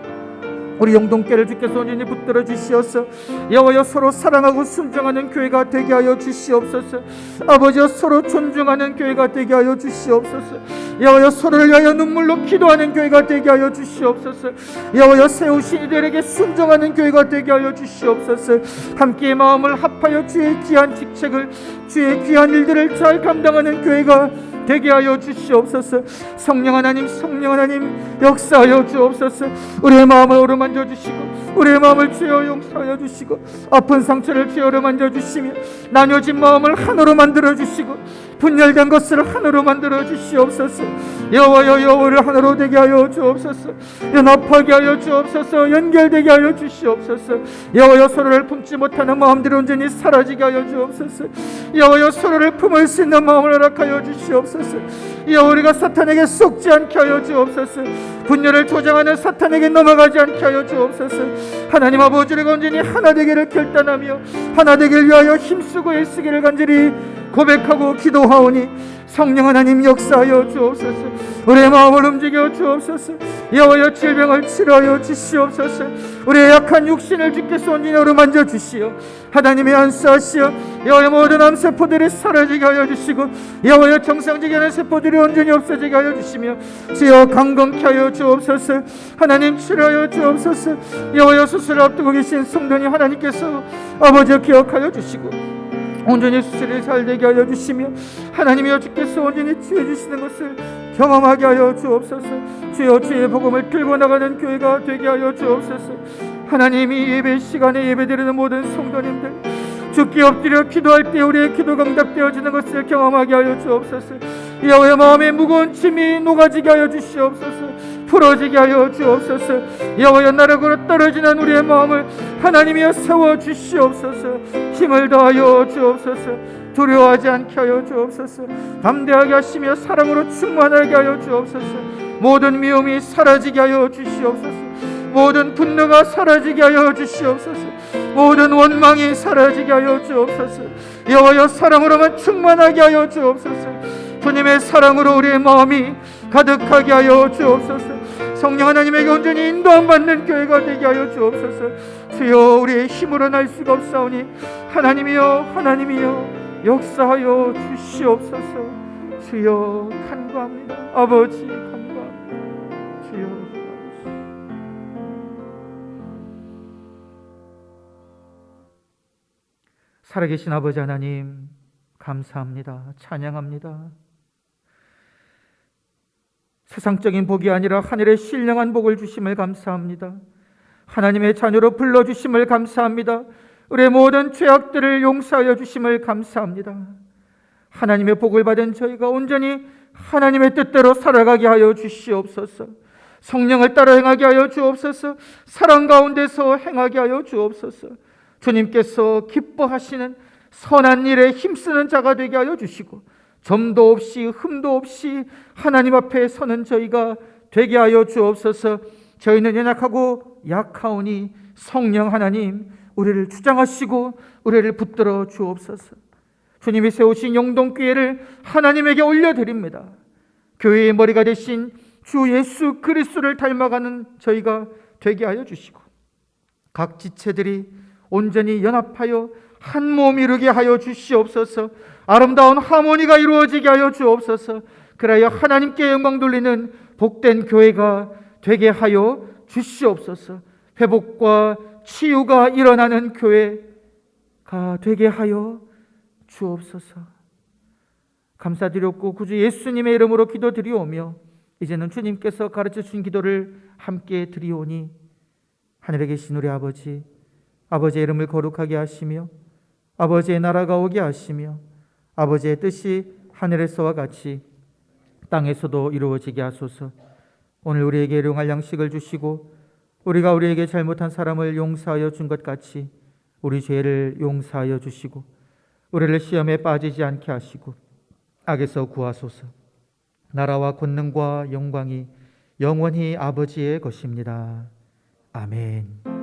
우리 영동교회를 주께서 온전히 붙들어 주시옵소서. 여호와여, 서로 사랑하고 순종하는 교회가 되게 하여 주시옵소서. 아버지여, 서로 존중하는 교회가 되게 하여 주시옵소서. 여호와여, 서로를 위하여 눈물로 기도하는 교회가 되게 하여 주시옵소서. 여호와여, 세우신 이들에게 순종하는 교회가 되게 하여 주시옵소서. 함께 마음을 합하여 주의 귀한 직책을, 주의 귀한 일들을 잘 감당하는 교회가 되게 하여 주시옵소서. 성령 하나님, 성령 하나님, 역사하여 주옵소서. 우리의 마음을 어루만져 주시고, 우리의 마음을 주여 용서하여 주시고, 아픈 상처를 주여 어루만져 주시며, 나뉘어진 마음을 하나로 만들어 주시고, 분열된 것을 하나로 만들어 주시옵소서. 여호와여, 여호와를 하나로 되게 하여 주옵소서. 연합하게 하여 주옵소서. 연결되게 하여 주시옵소서. 여호와여, 서로를 품지 못하는 마음들이 온전히 사라지게 하여 주옵소서. 여호와여, 서로를 품을 수 있는 마음을 허락하여 주시옵소서. 여호와, 우리가 사탄에게 속지 않게 하여 주옵소서. 분열을 조장하는 사탄에게 넘어가지 않게 하여 주옵소서. 하나님 아버지, 우리가 온전히 하나 되기를 결단하며 하나 되기를 위하여 힘쓰고 애쓰기를 간절히 고백하고 기도하오니, 성령 하나님 역사하여 주옵소서. 우리의 마음을 움직여 주옵소서. 여호와여, 질병을 치료하여 주시옵소서. 우리의 약한 육신을 주께서 온전히 어루만져 주시어 하나님의 안수하시어 여호와의 모든 암세포들이 사라지게 하여 주시고, 여호와의 정상적인 하는 세포들이 온전히 없어지게 하여 주시며, 주여 강건케 하여 주옵소서. 하나님 치료하여 주옵소서. 여호와의 수술을 앞두고 계신 성도니 하나님께서 아버지여 기억하여 주시고, 온전히 수술이 잘 되게 하여 주시며, 하나님이여 주께서 온전히 치유해 주시는 것을 경험하게 하여 주옵소서. 주여, 주의 복음을 들고 나가는 교회가 되게 하여 주옵소서. 하나님이 예배 시간에 예배드리는 모든 성도님들, 주께 엎드려 기도할 때 우리의 기도가 응답되어지는 것을 경험하게 하여 주옵소서. 여호와의 마음에 무거운 짐이 녹아지게 하여 주시옵소서. 풀어지게 하여 주옵소서. 여호와의 나락으로 떨어지는 우리의 마음을 하나님이여 세워 주시옵소서. 힘을 더하여 주옵소서. 두려워하지 않게 하여 주옵소서. 담대하게 하시며 사랑으로 충만하게 하여 주옵소서. 모든 미움이 사라지게 하여 주시옵소서. 모든 분노가 사라지게 하여 주시옵소서. 모든 원망이 사라지게 하여 주옵소서. 여호와여, 사랑으로만 충만하게 하여 주옵소서. 주님의 사랑으로 우리의 마음이 가득하게 하여 주옵소서. 성령 하나님에게 온전히 인도함 받는 교회가 되게 하여 주옵소서. 주여, 우리의 힘으로 날 수가 없사오니 하나님이여, 하나님이여 역사하여 주시옵소서. 주여 간구합니다. 아버지 간구합니다. 주여. 살아계신 아버지 하나님, 감사합니다. 찬양합니다. 세상적인 복이 아니라 하늘의 신령한 복을 주심을 감사합니다. 하나님의 자녀로 불러주심을 감사합니다. 우리의 모든 죄악들을 용서하여 주심을 감사합니다. 하나님의 복을 받은 저희가 온전히 하나님의 뜻대로 살아가게 하여 주시옵소서. 성령을 따라 행하게 하여 주옵소서. 사랑 가운데서 행하게 하여 주옵소서. 주님께서 기뻐하시는 선한 일에 힘쓰는 자가 되게 하여 주시고, 점도 없이 흠도 없이 하나님 앞에 서는 저희가 되게 하여 주옵소서. 저희는 연약하고 약하오니 성령 하나님 우리를 주장하시고 우리를 붙들어 주옵소서. 주님이 세우신 영동교회를 하나님에게 올려드립니다. 교회의 머리가 되신 주 예수 그리스도를 닮아가는 저희가 되게 하여 주시고, 각 지체들이 온전히 연합하여 한 몸 이루게 하여 주시옵소서. 아름다운 하모니가 이루어지게 하여 주옵소서. 그래야 하나님께 영광 돌리는 복된 교회가 되게 하여 주시옵소서. 회복과 치유가 일어나는 교회가 되게 하여 주옵소서. 감사드렸고 구주 예수님의 이름으로 기도드리오며, 이제는 주님께서 가르쳐 주신 기도를 함께 드리오니, 하늘에 계신 우리 아버지, 아버지의 이름을 거룩하게 하시며 아버지의 나라가 오게 하시며 아버지의 뜻이 하늘에서와 같이 땅에서도 이루어지게 하소서. 오늘 우리에게 일용할 양식을 주시고 우리가 우리에게 잘못한 사람을 용서하여 준 것 같이 우리 죄를 용서하여 주시고 우리를 시험에 빠지지 않게 하시고 악에서 구하소서. 나라와 권능과 영광이 영원히 아버지의 것입니다. 아멘.